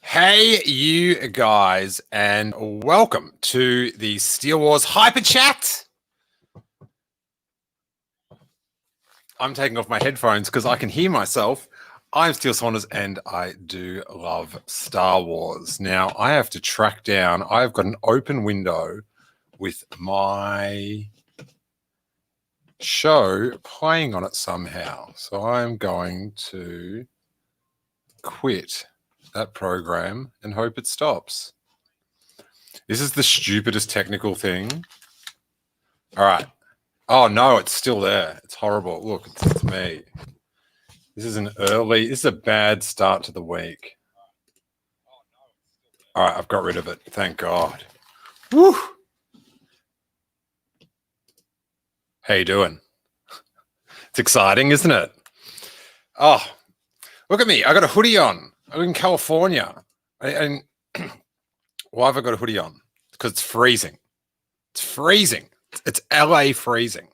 Hey, you guys, and welcome to the Steele Wars Hyperchat. I'm taking off my headphones because I can hear myself. I'm Steele Saunders, and I do love Star Wars. Now, I have to track down. I've got an open window with my show playing on it somehow. So I'm going to quit that program and hope it stops. This is the stupidest technical thing. All right. Oh no, it's still there. It's horrible. Look, it's me. This is a bad start to the week. All right, I've got rid of it. Thank God. Woo! How you doing? It's exciting, isn't it? Oh, look at me. I got a hoodie on. I'm in California. And why have I got a hoodie on? Because it's freezing. It's freezing. It's LA freezing.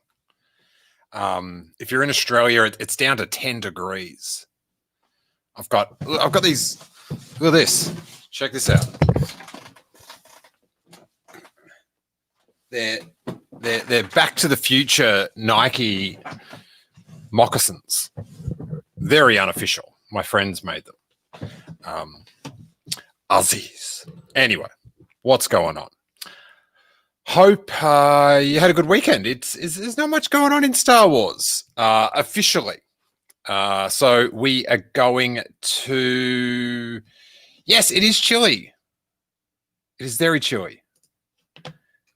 If you're in Australia, it's down to 10 degrees. I've got these. Look at this. Check this out. They're Back to the Future Nike moccasins. Very unofficial. My friends made them. Aussies. Anyway, what's going on? Hope you had a good weekend. There's not much going on in Star Wars officially. So we are going to... Yes, it is chilly. It is very chilly.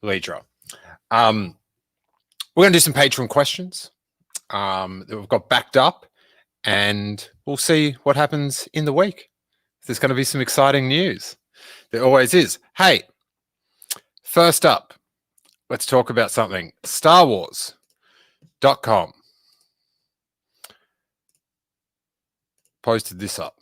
Lidra. We're going to do some Patreon questions that we've got backed up, and we'll see what happens in the week. There's going to be some exciting news. There always is. Hey, first up, let's talk about something. StarWars.com posted this up.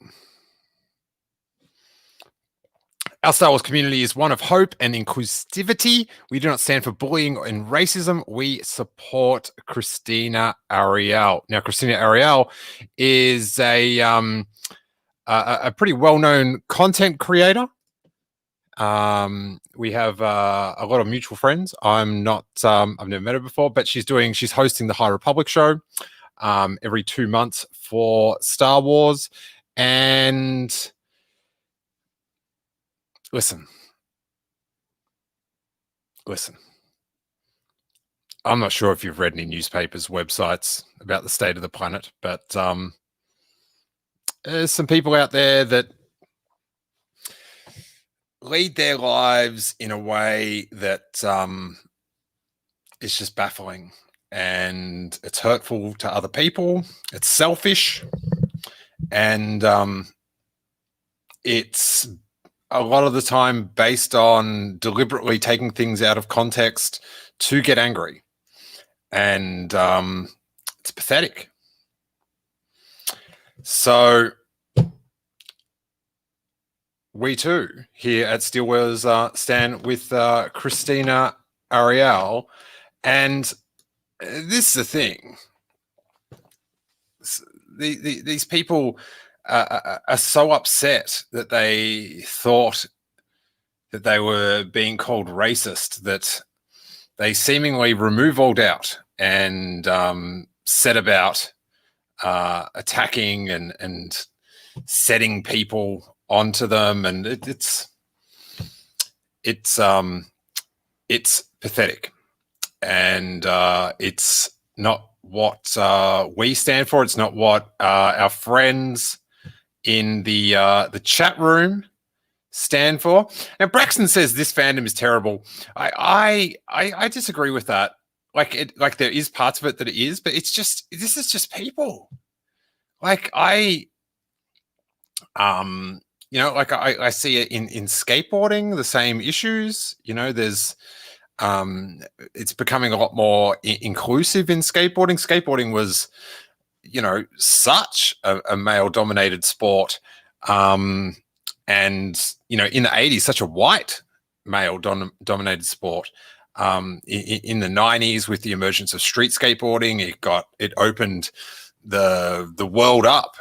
Our Star Wars community is one of hope and inclusivity. We do not stand for bullying and racism. We support Christina Ariel. Now, Christina Ariel is a pretty well-known content creator. We have a lot of mutual friends. I've never met her before, but she's hosting the High Republic show every 2 months for Star Wars. And listen, I'm not sure if you've read any newspapers, websites about the state of the planet, but there's some people out there that lead their lives in a way that is just baffling, and it's hurtful to other people. It's selfish, and it's a lot of the time based on deliberately taking things out of context to get angry, and it's pathetic. So we too here at Steele Wars stand with Christina Ariel, and this is the thing. These people are so upset that they thought that they were being called racist that they seemingly remove all doubt and set about attacking and setting people onto them, and it's pathetic, and it's not what we stand for. It's not what our friends in the chat room stand for. Now, Braxton says this fandom is terrible. I disagree with that. Like there is parts of it that it is, but this is just people. Like I see it in skateboarding, the same issues. There's it's becoming a lot more inclusive in skateboarding. Skateboarding was, such a male-dominated sport, and in the 80s, such a white male-dominated sport. in the 90s with the emergence of street skateboarding. It opened the world up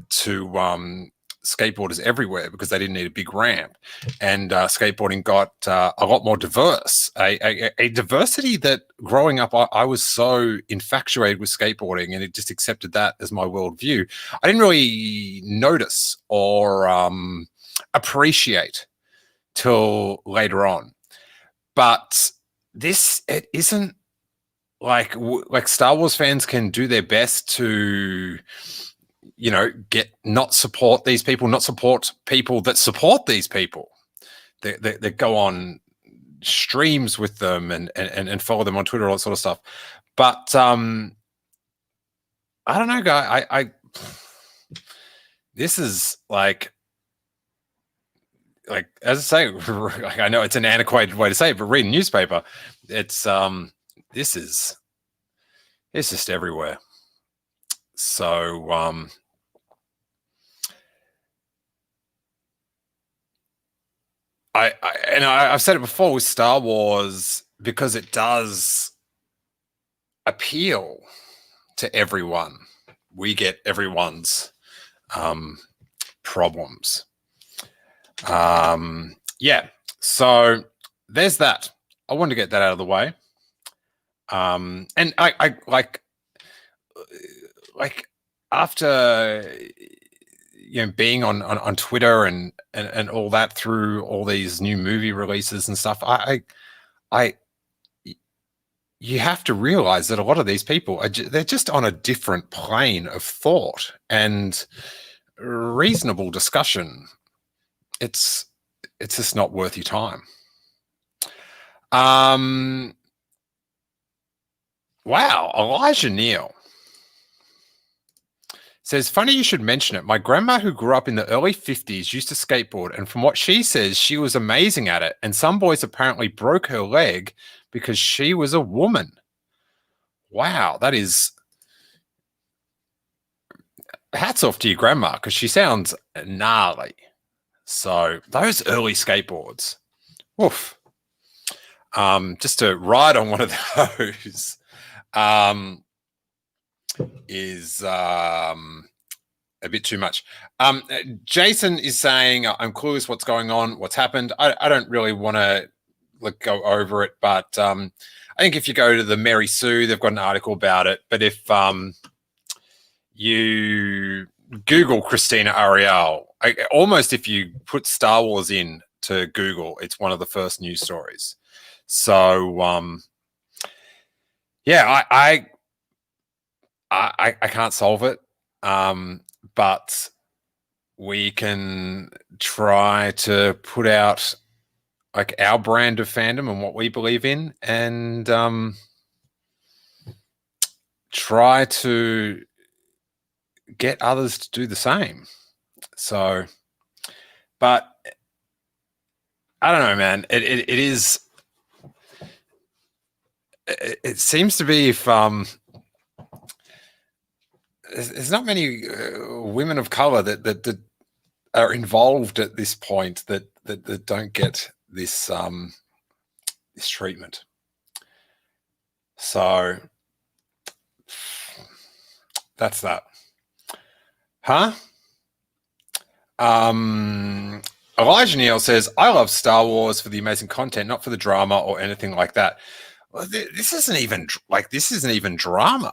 to skateboarders everywhere because they didn't need a big ramp, and skateboarding got a lot more diverse. A diversity that growing up I was so infatuated with skateboarding, and it just accepted that as my worldview. I didn't really notice or appreciate till later on. But it isn't like Star Wars fans can do their best to, not support these people, not support people that support these people. They go on streams with them and follow them on Twitter, all that sort of stuff. But I don't know, guy. I this is like as I say, I know it's an antiquated way to say it, but reading newspaper, it's it's just everywhere. So I've said it before with Star Wars, because it does appeal to everyone. We get everyone's problems. Yeah, so there's that. I wanted to get that out of the way. And I like after being on Twitter and all that through all these new movie releases and stuff, you have to realize that a lot of these people they're just on a different plane of thought and reasonable discussion. It's just not worth your time. Wow, Elijah Neal says, funny you should mention it. My grandma, who grew up in the early 50s, used to skateboard, and from what she says, she was amazing at it, and some boys apparently broke her leg because she was a woman. Wow, that is... hats off to your grandma, because she sounds gnarly. So those early skateboards, oof. Just to ride on one of those is a bit too much. Jason is saying, I'm clueless what's going on, what's happened. I don't really want to go over it, but I think if you go to the Mary Sue, they've got an article about it. But if you Google Christina Ariel, almost if you put Star Wars in to Google, it's one of the first news stories. So yeah, I can't solve it, but we can try to put out our brand of fandom and what we believe in, and try to get others to do the same. So, but I don't know, man. It is. It seems to be if there's not many women of color that are involved at this point that don't get this this treatment. So that's that. Huh? Elijah Neal says, I love Star Wars for the amazing content, not for the drama or anything like that. Well, this isn't even drama.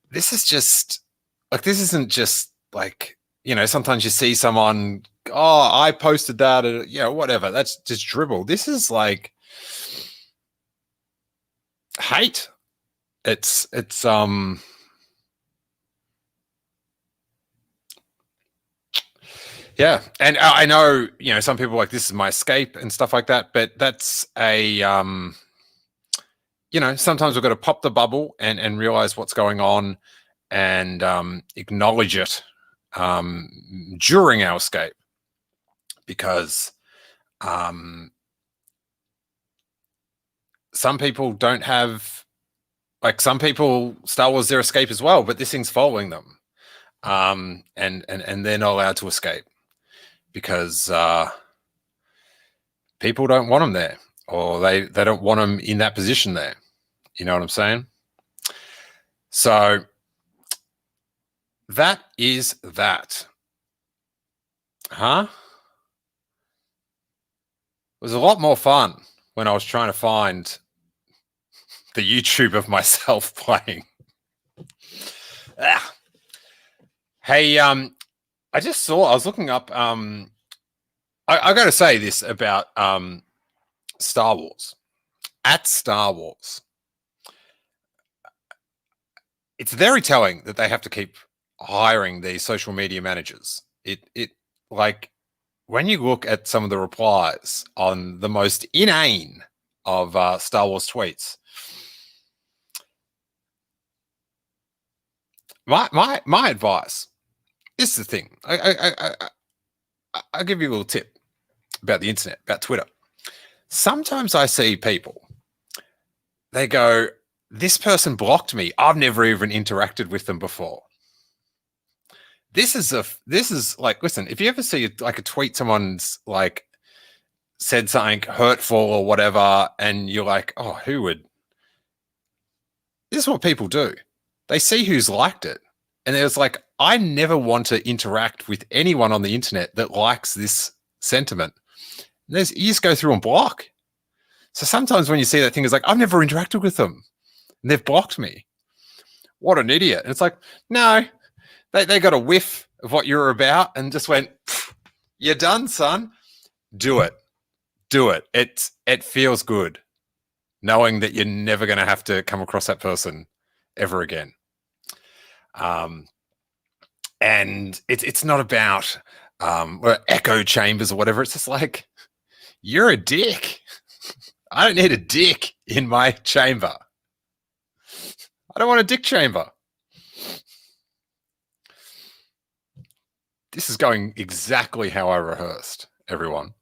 This is just this isn't just sometimes you see someone, oh, I posted that, whatever. That's just dribble. This is hate. It's yeah, and I know some people this is my escape and stuff like that, but that's a sometimes we've got to pop the bubble and realize what's going on and acknowledge it during our escape, because some people don't have some people, Star Wars their escape as well, but this thing's following them, and they're not allowed to escape because people don't want them there. or they don't want them in that position there. You know what I'm saying? So that is that. Huh? It was a lot more fun when I was trying to find the YouTube of myself playing. Hey, I just saw, I was looking up, I got to say this about Star Wars. At Star Wars, it's very telling that they have to keep hiring these social media managers. It like, when you look at some of the replies on the most inane of Star Wars tweets, my advice, this is the thing. I'll give you a little tip about the internet, about Twitter. Sometimes I see people, they go, this person blocked me. I've never even interacted with them before. This is like, listen, if you ever see like a tweet, someone's like said something hurtful or whatever, and you're like, oh, who would? This is what people do. They see who's liked it. And it's like, I never want to interact with anyone on the internet that likes this sentiment. You just go through and block. So sometimes when you see that thing, it's like, I've never interacted with them and they've blocked me. What an idiot. And it's like, no, they got a whiff of what you're about and just went, you're done, son. Do it. Do it. It feels good knowing that you're never going to have to come across that person ever again. And it's not about echo chambers or whatever. It's just like, you're a dick. I don't need a dick in my chamber. I don't want a dick chamber. This is going exactly how I rehearsed, everyone.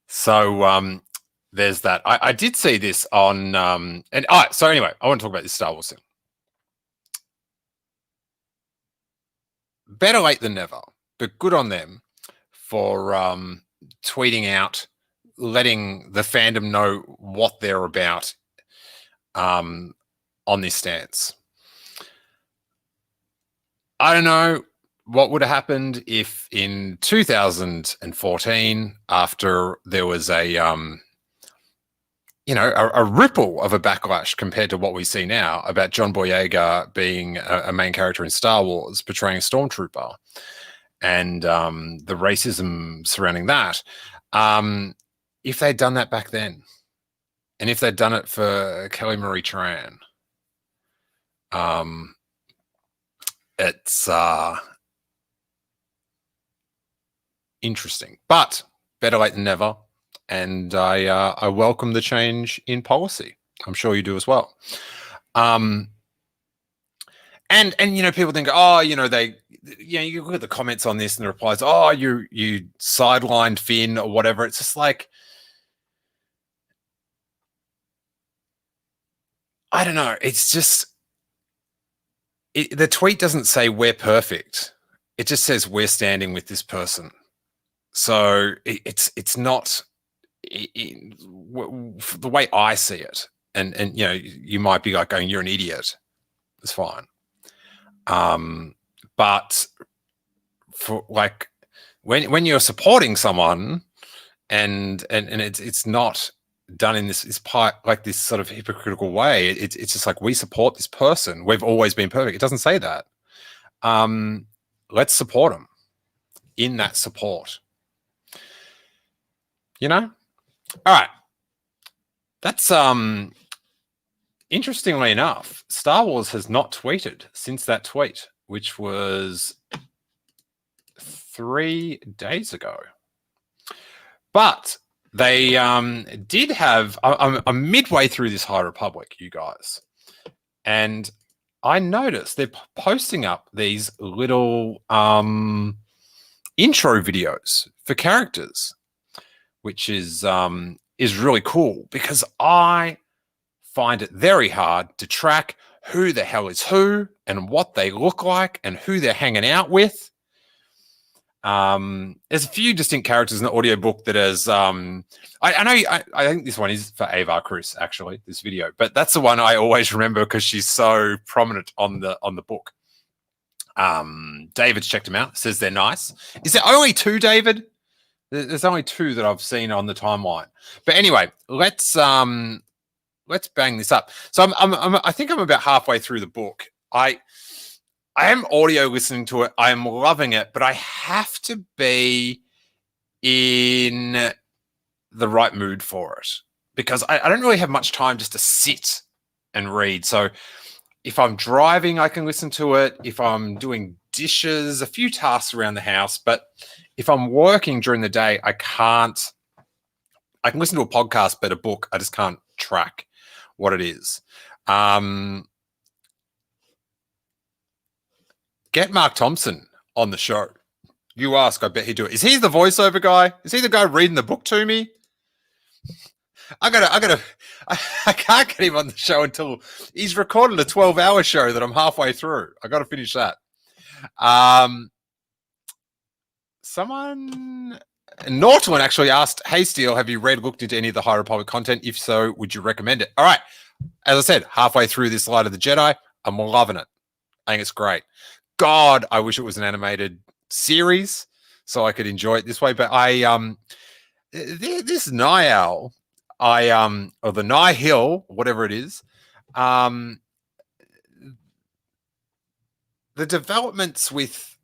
So there's that. I did see this on so anyway, I want to talk about this Star Wars thing. Better late than never, but good on them for tweeting out, letting the fandom know what they're about on this stance. I don't know what would have happened if in 2014, after there was a ripple of a backlash compared to what we see now about John Boyega being a main character in Star Wars, portraying a stormtrooper, and the racism surrounding that. If they'd done that back then, and if they'd done it for Kelly Marie Tran, it's interesting, but better late than never. And I welcome the change in policy. I'm sure you do as well. And people think, oh, you look at the comments on this and the replies, oh, you sidelined Finn or whatever. It's just like, I don't know. It's just, the tweet doesn't say we're perfect. It just says we're standing with this person. So it's not the way I see it. And you might be like going, you're an idiot. It's fine. But for like when you're supporting someone and it's not done in this sort of hypocritical way, it's just like, we support this person. We've always been perfect. It doesn't say that. Let's support them in that support. All right. That's interestingly enough, Star Wars has not tweeted since that tweet, which was 3 days ago. But they did have, I'm midway through this High Republic, you guys, and I noticed they're posting up these little intro videos for characters, which is really cool, because I find it very hard to track who the hell is who and what they look like and who they're hanging out with. There's a few distinct characters in the audiobook that is I think this one is for Ava Cruz, actually, this video, but that's the one I always remember because she's so prominent on the book. David's checked them out, says they're nice. Is there only two, David? There's only two that I've seen on the timeline. But anyway, let's bang this up. So I think I'm about halfway through the book. I am audio listening to it. I am loving it, but I have to be in the right mood for it because I don't really have much time just to sit and read. So if I'm driving, I can listen to it. If I'm doing dishes, a few tasks around the house, but if I'm working during the day, I can't. I can listen to a podcast, but a book, I just can't track what it is. Get Mark Thompson on the show. You ask, I bet he'd do it. Is he the voiceover guy? Is he the guy reading the book to me? I can't get him on the show until he's recorded a 12-hour show that I'm halfway through. I got to finish that. Norton actually asked, hey, Steele, have you looked into any of the High Republic content? If so, would you recommend it? All right. As I said, halfway through this Light of the Jedi, I'm loving it. I think it's great. God, I wish it was an animated series so I could enjoy it this way. But this Niall, or the Nihil, whatever it is, the developments with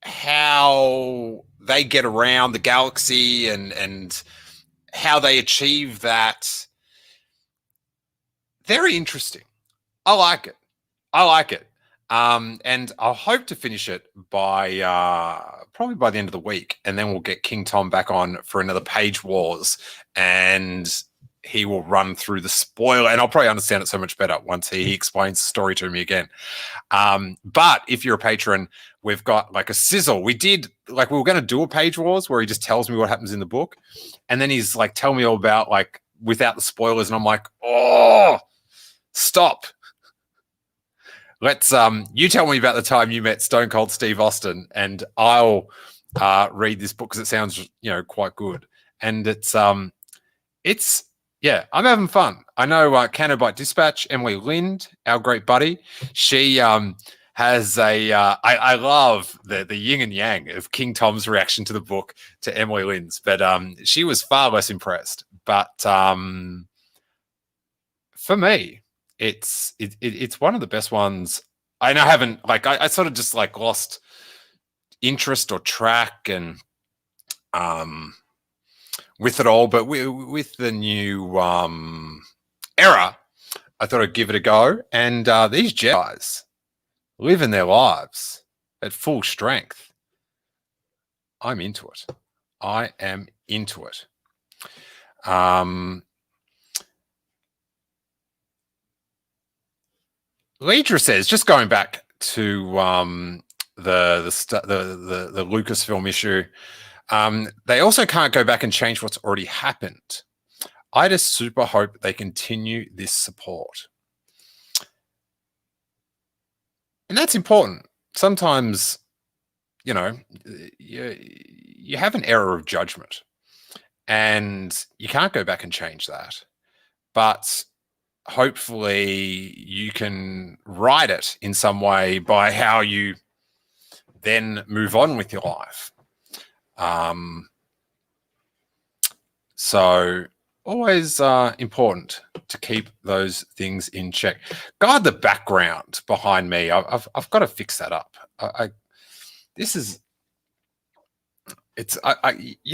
how they get around the galaxy and how they achieve that, very interesting. I like it. And I'll hope to finish it by probably by the end of the week, and then we'll get King Tom back on for another Page Wars, and he will run through the spoiler, and I'll probably understand it so much better once he explains the story to me again. But if you're a patron, we've got like a sizzle. We were going to do a Page Wars where he just tells me what happens in the book, and then he's like, tell me all about like without the spoilers, and I'm like, oh, stop. Let's you tell me about the time you met Stone Cold Steve Austin, and I'll read this book because it sounds quite good. And it's yeah, I'm having fun. I know Canobite Dispatch, Emily Lind, our great buddy, she has a I love the yin and yang of King Tom's reaction to the book to Emily Lind's, but she was far less impressed. But for me, it's one of the best ones. I haven't I sort of just lost interest or track and with it all, but with the new era, I thought I'd give it a go. And these Jedis living their lives at full strength. I'm into it. I am into it. Leidra says, just going back to the Lucasfilm issue, they also can't go back and change what's already happened. I just super hope they continue this support. And that's important. Sometimes, you have an error of judgment and you can't go back and change that. But hopefully you can right it in some way by how you then move on with your life. So always important to keep those things in check. God, the background behind me, I've got to fix that up. I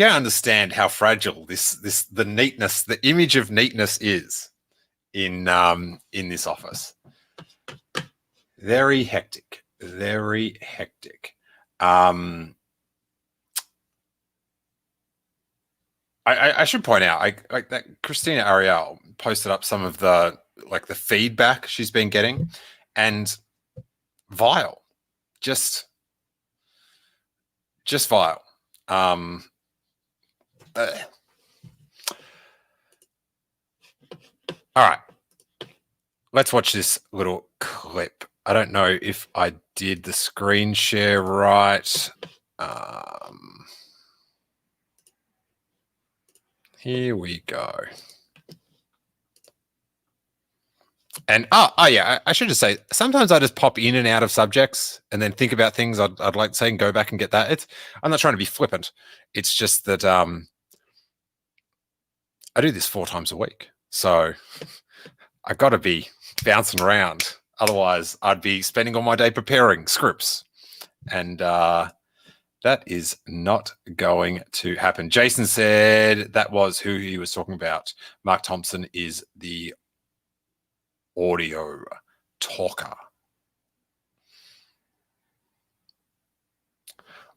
understand how fragile the neatness, the image of neatness is in this office. Very hectic. I should point out, like that Christina Ariel posted up some of the feedback she's been getting, and vile, just vile. All right, let's watch this little clip. I don't know if I did the screen share right. Here we go. And yeah, I should just say, sometimes I just pop in and out of subjects and then think about things I'd like to say and go back and get that. I'm not trying to be flippant. It's just that I do this 4 times a week. So I've got to be bouncing around. Otherwise, I'd be spending all my day preparing scripts. And that is not going to happen. Jason said that was who he was talking about. Mark Thompson is the audio talker.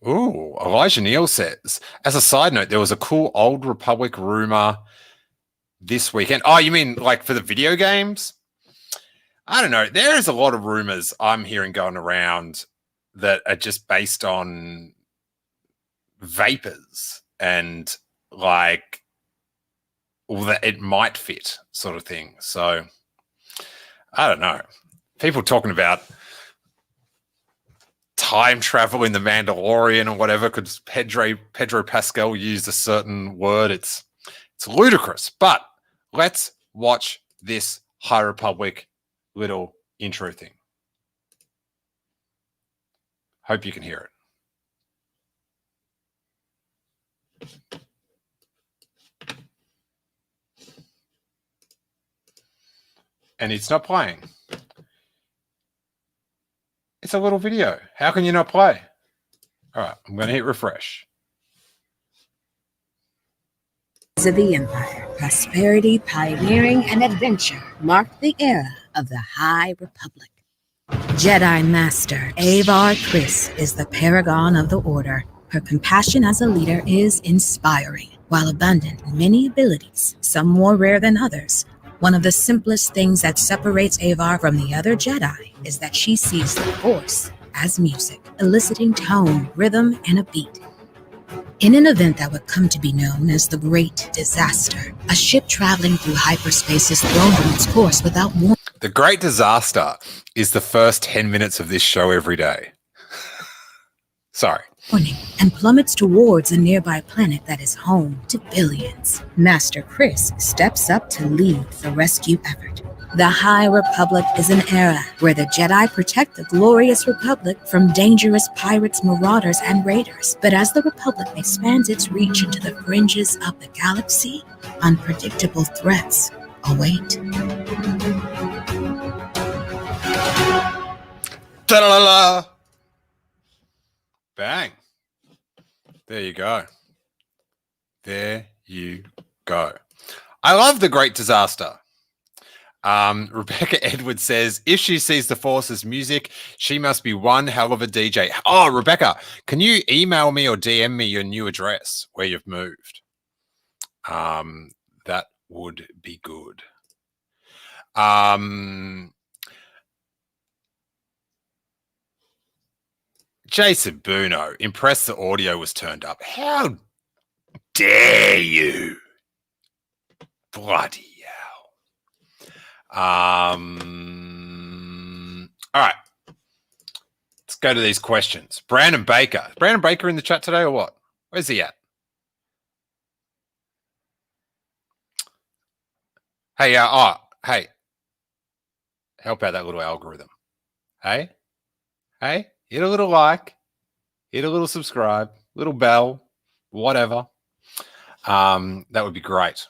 Ooh, Elijah Neal says, as a side note, there was a cool Old Republic rumor this weekend. Oh, you mean like for the video games? I don't know. There is a lot of rumors I'm hearing going around that are just based on vapors and like that it might fit sort of thing. So I don't know. People talking about time travel in the Mandalorian or whatever, because Pedro Pascal used a certain word. It's ludicrous. But let's watch this High Republic little intro thing. Hope you can hear it. And it's not playing. It's a little video. How can you not play? All right, I'm going to hit refresh. Of the Empire, prosperity, pioneering, and adventure marked the era of the High Republic. Jedi Master Avar Kriss is the paragon of the Order. Her compassion as a leader is inspiring. While abundant in many abilities, some more rare than others, one of the simplest things that separates Avar from the other Jedi is that she sees the Force as music, eliciting tone, rhythm, and a beat. In an event that would come to be known as the Great Disaster, a ship traveling through hyperspace is thrown from its course without warning. The Great Disaster is the first 10 minutes of this show every day. Sorry. And plummets towards a nearby planet that is home to billions. Master Kriss steps up to lead the rescue effort. The High Republic is an era where the Jedi protect the glorious Republic from dangerous pirates, marauders, and raiders. But as the Republic expands its reach into the fringes of the galaxy, unpredictable threats await. Da-la-la-la. Bang. There you go. There you go. I love The Great Disaster. Rebecca Edwards says, if she sees the Force as music, she must be one hell of a DJ. Oh, Rebecca, can you email me or DM me your new address where you've moved? That would be good. Jason Buno, impressed the audio was turned up. How dare you? Bloody hell. All right. Let's go to these questions. Brandon Baker. Is Brandon Baker in the chat today or what? Where's he at? Hey, hey. Help out that little algorithm. Hey? Hit a little like, hit a little subscribe, little bell, whatever. That would be great.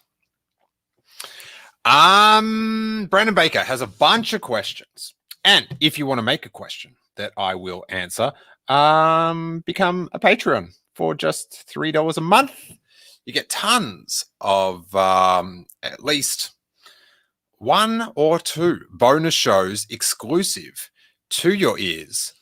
Brandon Baker has a bunch of questions. And if you want to make a question that I will answer, become a Patreon for just $3 a month. You get tons of at least 1 or 2 bonus shows exclusive to your ears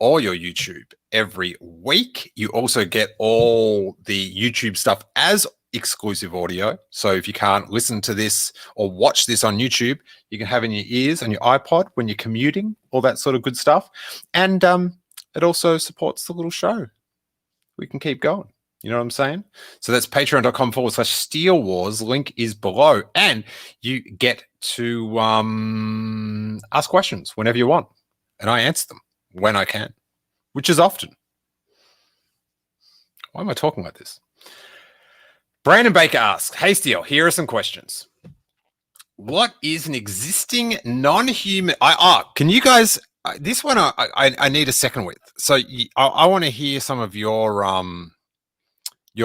or your YouTube every week. You also get all the YouTube stuff as exclusive audio. So if you can't listen to this or watch this on YouTube, you can have in your ears on your iPod when you're commuting, all that sort of good stuff. And it also supports the little show. We can keep going. You know what I'm saying? So that's patreon.com/Steele Wars. Link is below. And you get to ask questions whenever you want. And I answer them when I can, which is often. Why am I talking like this? Brandon Baker asks, hey, Steele, here are some questions. What is an existing non-human... can you guys... this one I need a second with. So I want to hear some of your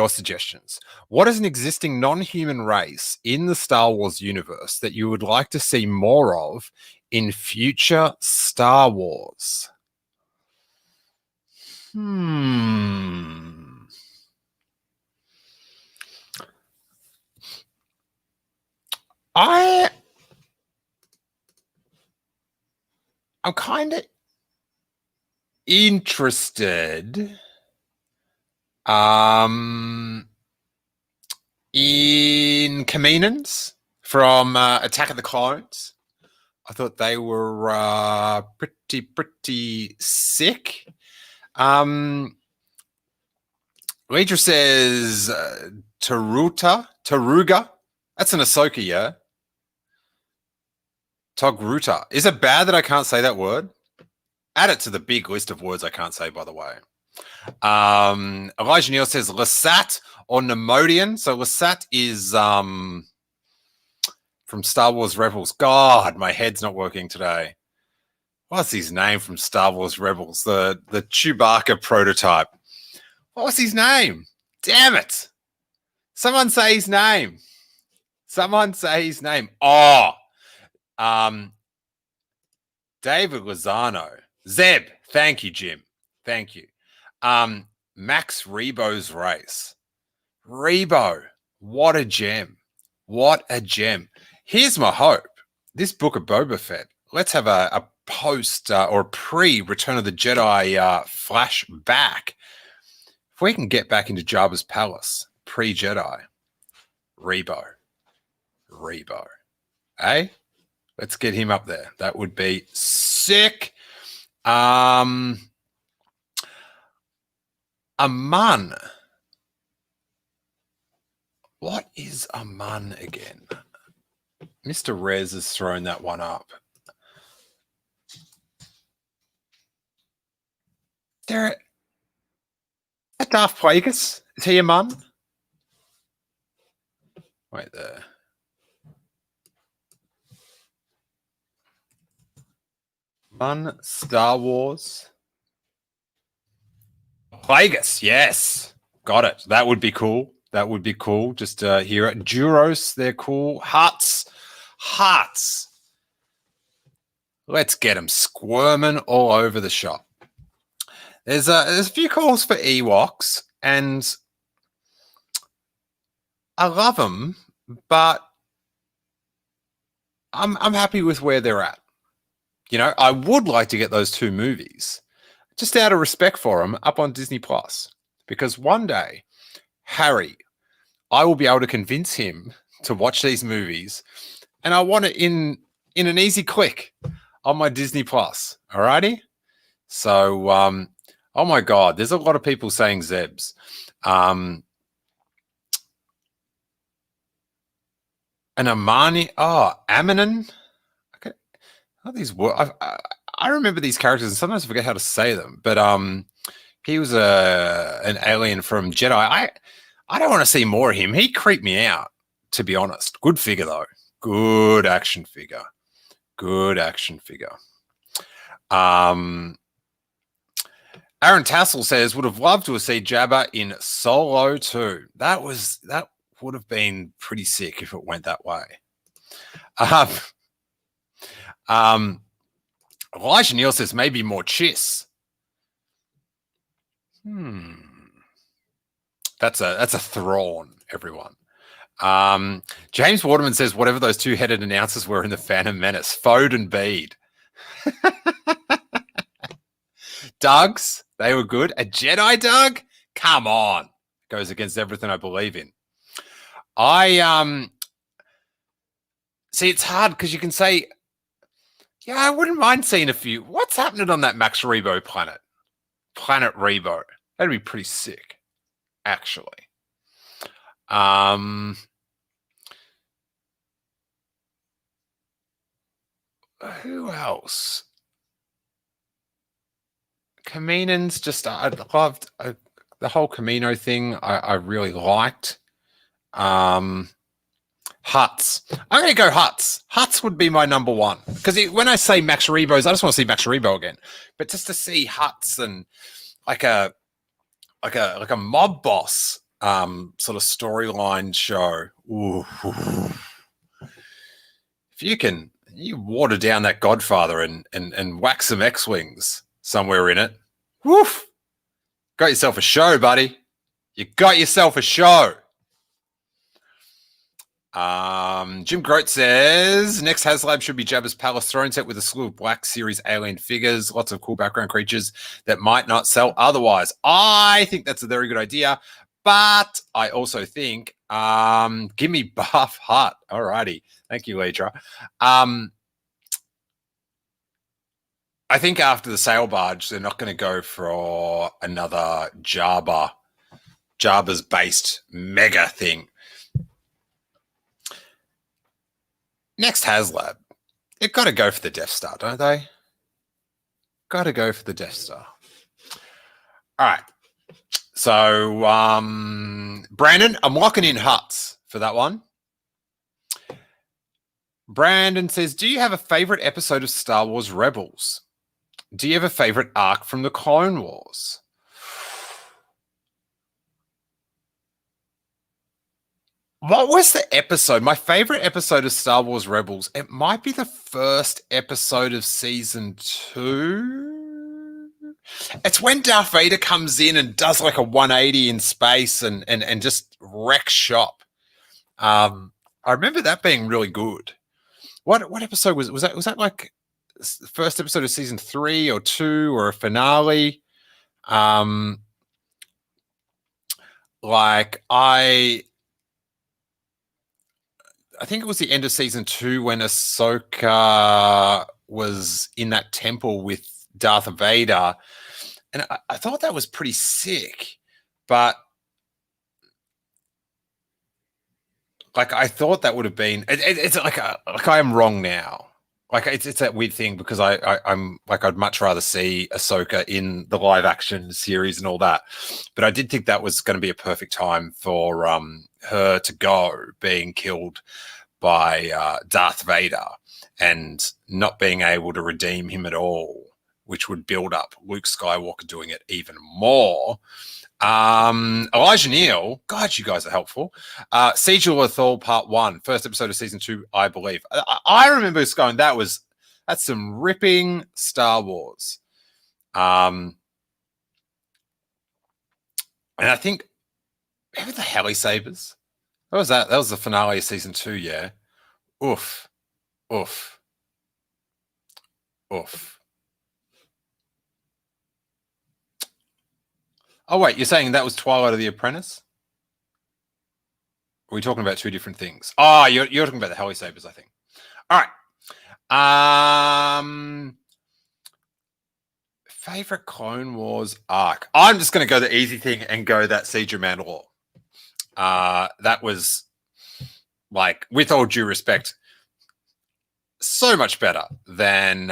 suggestions. What is an existing non-human race in the Star Wars universe that you would like to see more of in future Star Wars? I'm kind of interested in Kaminoans from Attack of the Clones. I thought they were pretty sick. Leidra says Taruga. That's an Ahsoka, yeah. Togruta. Is it bad that I can't say that word? Add it to the big list of words I can't say, by the way. Elijah Neal says Lasat or Nemodian. So Lasat is from Star Wars Rebels. God, my head's not working today. What's his name from Star Wars Rebels? The Chewbacca prototype. What was his name? Damn it. Someone say his name. Someone say his name. Oh, David Lozano. Zeb. Thank you, Jim. Thank you. Max Rebo's race. Rebo. What a gem. What a gem. Here's my hope. This Book of Boba Fett. Let's have a post or a pre-Return of the Jedi flashback. If we can get back into Jabba's palace, pre-Jedi, Rebo. Eh? Let's get him up there. That would be sick. Aman. What is Aman again? Mr. Rez has thrown that one up. There, Darth Plagueis. Is he Aman? Wait there. Aman, Star Wars. Plagueis, yes. Got it. That would be cool. That would be cool. Just hear it. Duros, they're cool. Hearts. Let's get them squirming all over the shop. There's a few calls for Ewoks, and I love them, but I'm happy with where they're at. You know, I would like to get those 2 movies, just out of respect for them, up on Disney Plus, because one day, Harry, I will be able to convince him to watch these movies, and I want it in an easy click on my Disney Plus. Alrighty, so oh my God, there's a lot of people saying Zebs. And Amani, Amanon. Okay, these words. I remember these characters, and sometimes I forget how to say them. But he was an alien from Jedi. I don't want to see more of him. He creeped me out, to be honest. Good figure though. Good action figure. Aaron Tassel says, would have loved to have seen Jabba in Solo too. That would have been pretty sick if it went that way. Elijah Neal says maybe more Chiss. That's a Thrawn, everyone. James Waterman says whatever those 2-headed announcers were in the Phantom Menace, Fode and Bede. Dugs, they were good. A Jedi Dug? Come on. Goes against everything I believe in. See, it's hard because you can say, yeah, I wouldn't mind seeing a few. What's happening on that Max Rebo planet? Planet Rebo. That'd be pretty sick, actually. Who else? Kaminoans, just I'd loved the whole Camino thing I really liked. Huts. I'm going to go Huts. Huts would be my number one. Because when I say Max Rebos, I just want to see Max Rebo again. But just to see Huts and like a mob boss sort of storyline show. Ooh. If you water down that Godfather and whack some X-Wings somewhere in it. Woof. Got yourself a show, buddy. You got yourself a show. Jim Grote says next HasLab should be Jabba's Palace throne set with a slew of Black Series alien figures, lots of cool background creatures that might not sell otherwise. I think that's a very good idea, but I also think give me Buff Hutt. Alrighty, thank you, Leitra. I think after the sail barge, they're not going to go for another Jabba's based mega thing. Next HasLab, they've got to go for the Death Star, don't they? Got to go for the Death Star. All right. So, Brandon, I'm locking in Huts for that one. Brandon says, do you have a favorite episode of Star Wars Rebels? Do you have a favorite arc from the Clone Wars? What was the episode? My favorite episode of Star Wars Rebels. It might be the first episode of season 2. It's when Darth Vader comes in and does like a 180 in space and just wrecks shop. I remember that being really good. What episode was that? Was that like the first episode of season 3 or 2 or a finale? I think it was the end of season 2 when Ahsoka was in that temple with Darth Vader. And I thought that was pretty sick. But like, I thought that would have been, it's like I am wrong now. Like it's that weird thing because I'm like, I'd much rather see Ahsoka in the live action series and all that. But I did think that was going to be a perfect time for her to go, being killed by Darth Vader and not being able to redeem him at all, which would build up Luke Skywalker doing it even more. Elijah Neal, God, you guys are helpful. Siege of Lothal Part 1, first episode of season 2, I believe. I remember just going, that's some ripping Star Wars. And I think, remember the Heli Sabers? What was that? That was the finale of season 2, yeah. Oof. Oof. Oof. Oh, wait, you're saying that was Twilight of the Apprentice? Or are we talking about two different things? Oh, you're talking about the Heli Sabers, I think. All right. Favorite Clone Wars arc. I'm just going to go the easy thing and go that Siege of Mandalore. That was, like, with all due respect, so much better than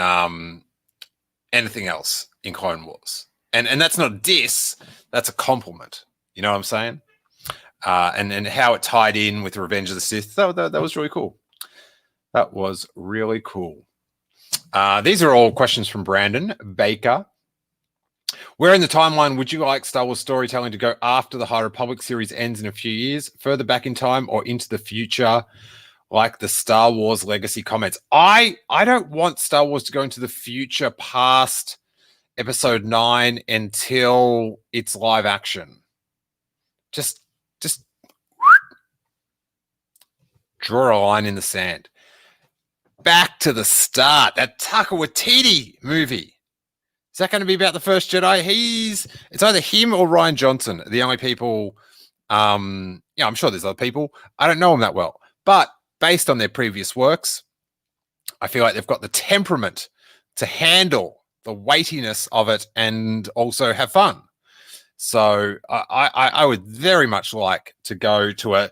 anything else in Clone Wars. And that's not a diss, that's a compliment. You know what I'm saying? And how it tied in with Revenge of the Sith, that was really cool. That was really cool. These are all questions from Brandon Baker. Where in the timeline would you like Star Wars storytelling to go after the High Republic series ends in a few years, further back in time or into the future, like the Star Wars Legacy comments? I don't want Star Wars to go into the future past Episode 9 until it's live action. Just draw a line in the sand. Back to the start. That Taika Waititi movie. Is that going to be about the First Jedi? It's either him or Rian Johnson. The only people, I'm sure there's other people. I don't know them that well. But based on their previous works, I feel like they've got the temperament to handle the weightiness of it and also have fun. So I would very much like to go to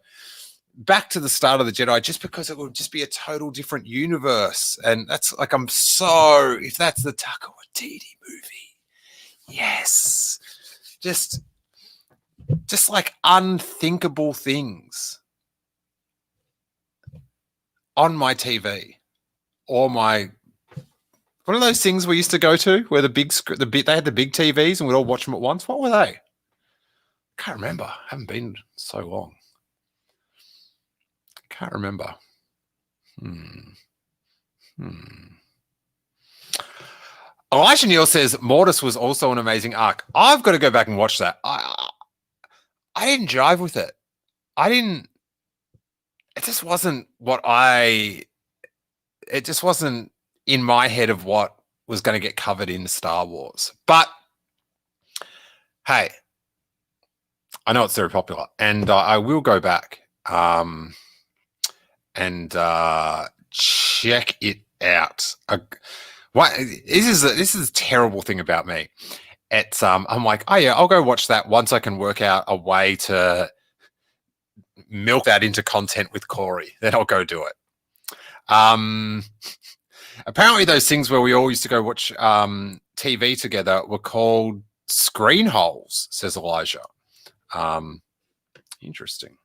back to the start of the Jedi, just because it would just be a total different universe. And that's like, if that's the Taika Waititi movie, yes, just just like unthinkable things on my TV or my, what are those things we used to go to where they had the big TVs and we'd all watch them at once? What were they? Can't remember. Haven't been so long. Can't remember. Elijah Neal says Mortis was also an amazing arc. I've got to go back and watch that. I didn't jive with it. It just wasn't it just wasn't in my head of what was going to get covered in Star Wars. But hey, I know it's very popular, and I will go back and check it out. This is a terrible thing about me. It's I'm like, oh yeah, I'll go watch that once I can work out a way to milk that into content with Corey. Then I'll go do it. Apparently those things where we all used to go watch TV together were called screen holes, says Elijah. Interesting.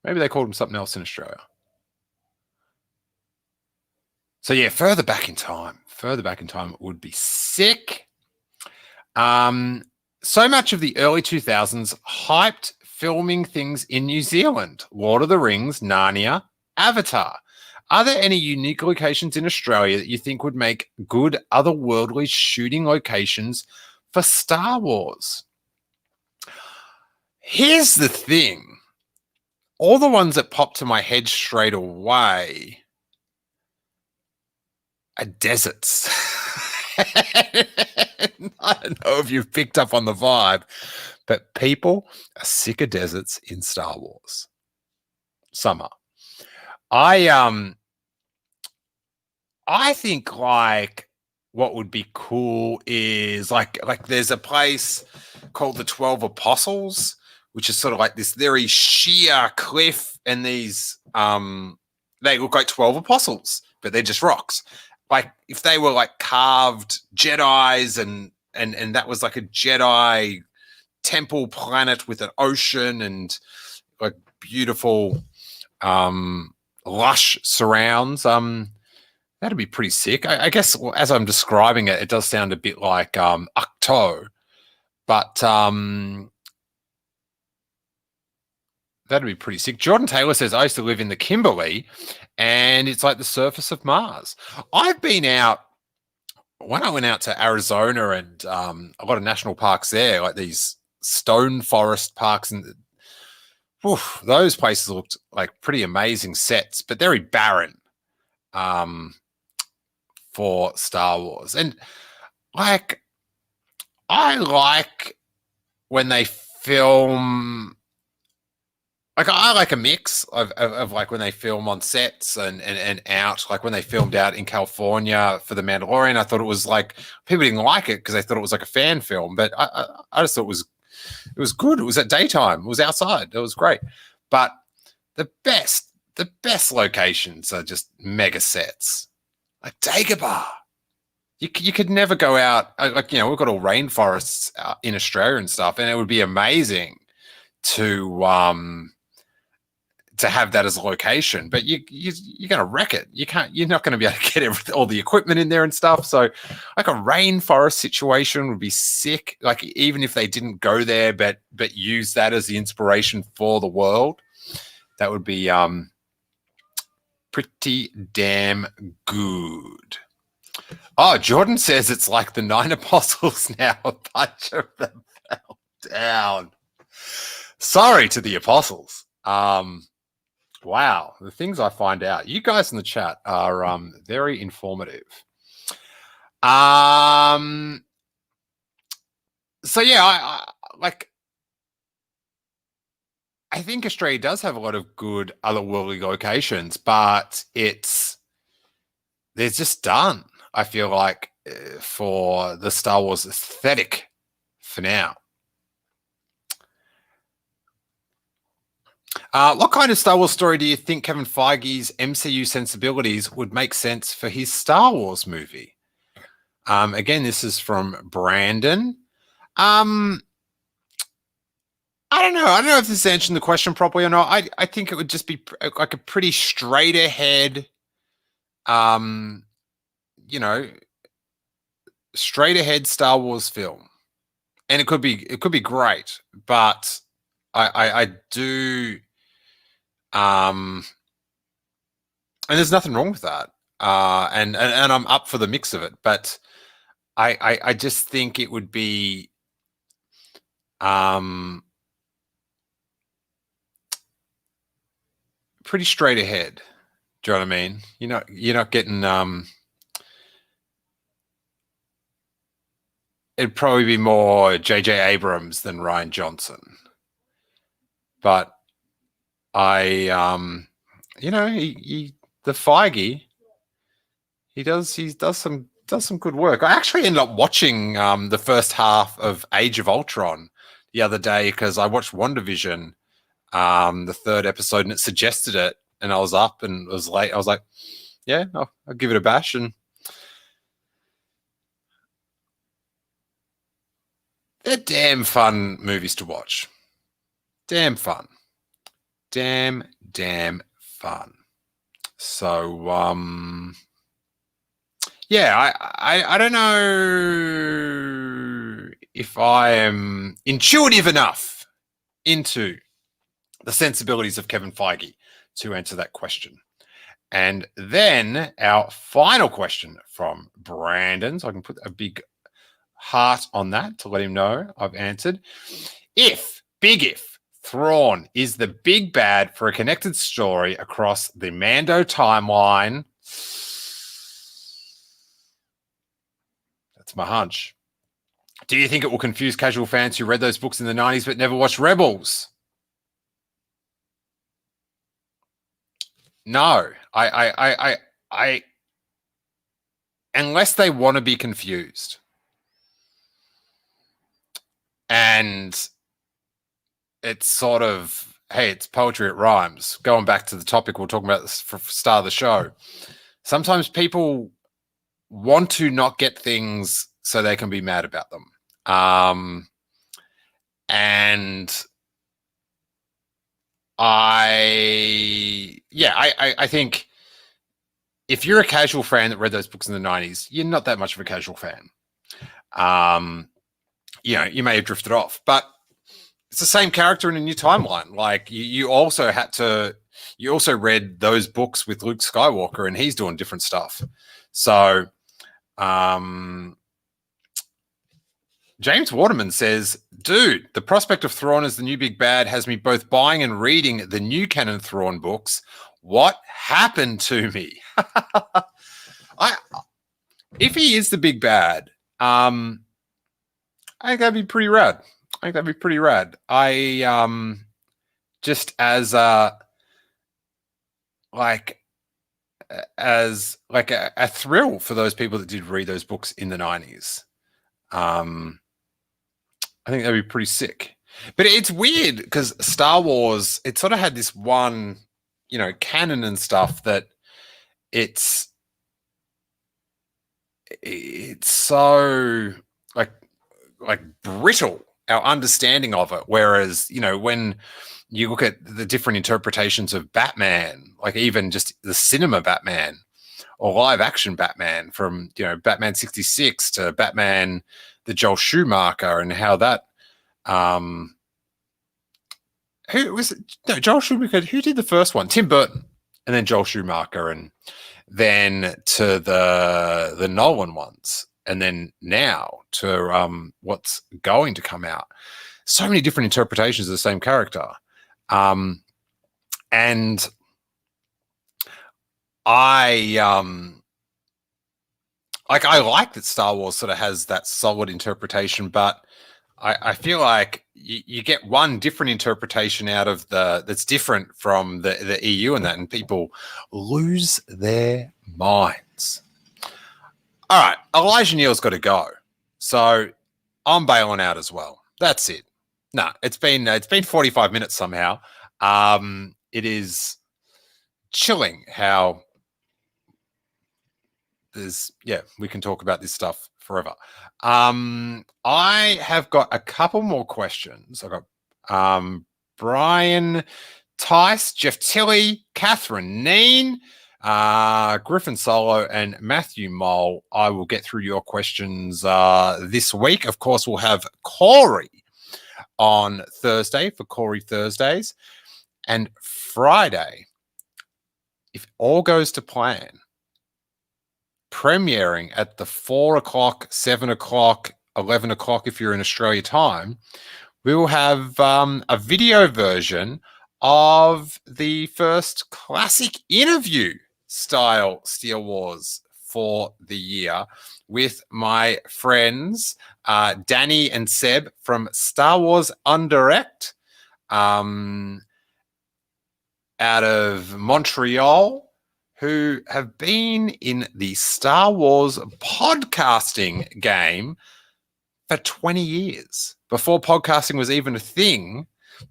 Maybe they called them something else in Australia. So yeah, further back in time would be sick. So much of the early 2000s hyped filming things in New Zealand. Lord of the Rings, Narnia, Avatar. Are there any unique locations in Australia that you think would make good otherworldly shooting locations for Star Wars? Here's the thing. All the ones that pop to my head straight away are deserts. I don't know if you've picked up on the vibe, but people are sick of deserts in Star Wars. Some are. I think like what would be cool is like there's a place called the 12 Apostles, which is sort of like this very sheer cliff, and these they look like 12 apostles, but they're just rocks. Like if they were like carved Jedis and that was like a Jedi temple planet with an ocean and like beautiful lush surrounds, that'd be pretty sick. I guess as I'm describing it, it does sound a bit like Ahch-To, but that'd be pretty sick. Jordan Taylor says, I used to live in the Kimberley and it's like the surface of Mars. I've been out, when I went out to Arizona and a lot of national parks there, like these stone forest parks, and those places looked like pretty amazing sets, but very barren for Star Wars. And like, I like when they film, like I like a mix of like when they film on sets and out, like when they filmed out in California for The Mandalorian, I thought it was like, people didn't like it because they thought it was like a fan film, but I just thought it was good. It was at daytime. It was outside. It was great. But the best locations are just mega sets. Like Dagobah. You could never go out, like, you know, we've got all rainforests in Australia and stuff, and it would be amazing to have that as a location, but you're going to wreck it. You're not going to be able to get all the equipment in there and stuff. So like a rainforest situation would be sick. Like even if they didn't go there, but use that as the inspiration for the world, that would be pretty damn good. Oh, Jordan says it's like the 9 Apostles now. A bunch of them fell down. Sorry to the Apostles. Wow, the things I find out. You guys in the chat are very informative. So yeah, I think Australia does have a lot of good otherworldly locations, but they're just done, I feel like, for the Star Wars aesthetic for now. What kind of Star Wars story do you think Kevin Feige's MCU sensibilities would make sense for his Star Wars movie? Again, this is from Brandon. I don't know. I don't know if this is answering the question properly or not. I think it would just be like a pretty straight ahead, you know, straight ahead Star Wars film, and it could be great, but I do, and there's nothing wrong with that, and I'm up for the mix of it, but I just think it would be, pretty straight ahead. Do you know what I mean? You're not getting, it'd probably be more J.J. Abrams than Rian Johnson. But he the Feige, he does some good work. I actually ended up watching the first half of Age of Ultron the other day because I watched WandaVision, the third episode, and it suggested it, and I was up and it was late. I was like, yeah, I'll give it a bash, and they're damn fun movies to watch. Damn fun. Damn fun. So, yeah, I don't know if I am intuitive enough into the sensibilities of Kevin Feige to answer that question. And then our final question from Brandon, so I can put a big heart on that to let him know I've answered. If Thrawn is the big bad for a connected story across the Mando timeline, that's my hunch. Do you think it will confuse casual fans who read those books in the 90s but never watched Rebels? No, I unless they want to be confused. And it's sort of, hey, it's poetry, it rhymes. Going back to the topic we're talking about this for start of the show. Sometimes people want to not get things so they can be mad about them. And I think if you're a casual fan that read those books in the 90s, you're not that much of a casual fan. You may have drifted off, but it's the same character in a new timeline. Like you also read those books with Luke Skywalker, and he's doing different stuff. So, James Waterman says, dude, the prospect of Thrawn as the new big bad has me both buying and reading the new canon Thrawn books. What happened to me? If he is the big bad, I think that'd be pretty rad. I just as a thrill for those people that did read those books in the 90s. I think that'd be pretty sick. But it's weird because Star Wars, it sort of had this one, canon and stuff that it's so like brittle, our understanding of it. Whereas, when you look at the different interpretations of Batman, like even just the cinema Batman or live action Batman from, Batman 66 to Batman, the Joel Schumacher, and how that, who was it? No, Joel Schumacher, who did the first one? Tim Burton, and then Joel Schumacher, and then to the Nolan ones. And then now to what's going to come out. So many different interpretations of the same character. And I like that Star Wars sort of has that solid interpretation, but I feel like you get one different interpretation out of that's different from the EU and that, and people lose their minds. All right, Elijah Neal's got to go, so I'm bailing out as well. That's it. No, it's been 45 minutes somehow. It is chilling how we can talk about this stuff forever. I have got a couple more questions. I've got Brian Tice, Jeff Tilley, Catherine Neen, Griffin Solo, and Matthew Mole. I will get through your questions this week. Of course, we'll have Corey on Thursday for Corey Thursdays. And Friday, if all goes to plan, premiering at the 4 o'clock, 7 o'clock, 11 o'clock if you're in Australia time, we will have a video version of the first classic interview style Steele Wars for the year with my friends Danny and Seb from Star Wars Undirect out of Montreal, who have been in the Star Wars podcasting game for 20 years. Before podcasting was even a thing,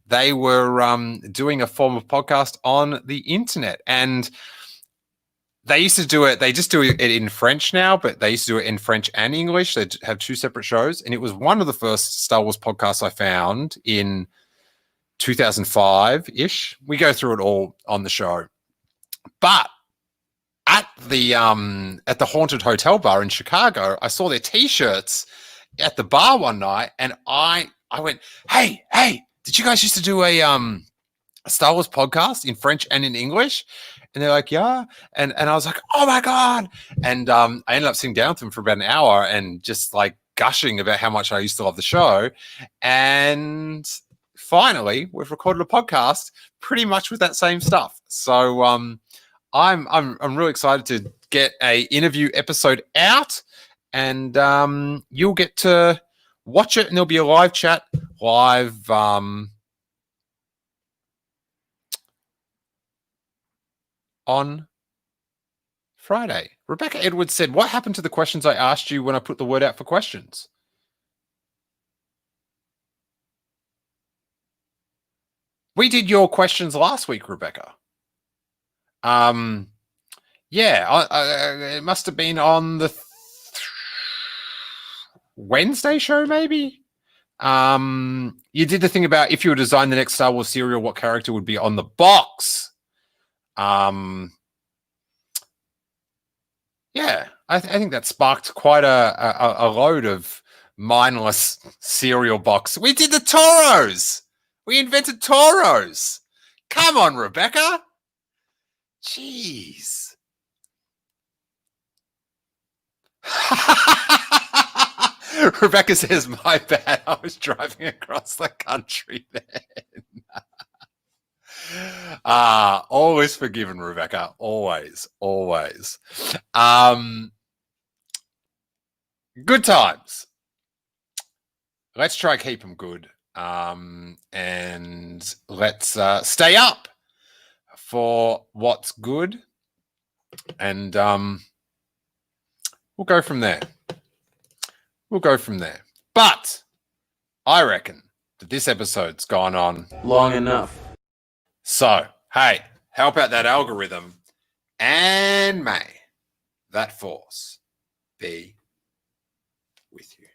they were doing a form of podcast on the internet. And they used to do it, they just do it in French now, but they used to do it in French and English. They have two separate shows. And it was one of the first Star Wars podcasts I found in 2005-ish. We go through it all on the show. But at the Haunted Hotel bar in Chicago, I saw their T-shirts at the bar one night, and I went, hey, did you guys used to do a Star Wars podcast in French and in English? And they're like, yeah. And I was like, oh my God. And I ended up sitting down with them for about an hour and just like gushing about how much I used to love the show. And finally, we've recorded a podcast pretty much with that same stuff. So I'm really excited to get a interview episode out, and you'll get to watch it, and there'll be a live chat live on Friday. Rebecca Edwards said, what happened to the questions I asked you when I put the word out for questions? We did your questions last week, Rebecca. Yeah, it must have been on the Wednesday show, maybe. You did the thing about if you were to design the next Star Wars serial, what character would be on the box? Yeah, I think that sparked quite a load of mindless cereal box. We did the Toros. We invented Toros. Come on, Rebecca. Jeez. Rebecca says, my bad. I was driving across the country then. Always forgiven, Rebecca. Always. Good times. Let's try keep them good. And let's stay up for what's good. And we'll go from there. But I reckon that this episode's gone on long enough. So, hey, help out that algorithm, and may that force be with you.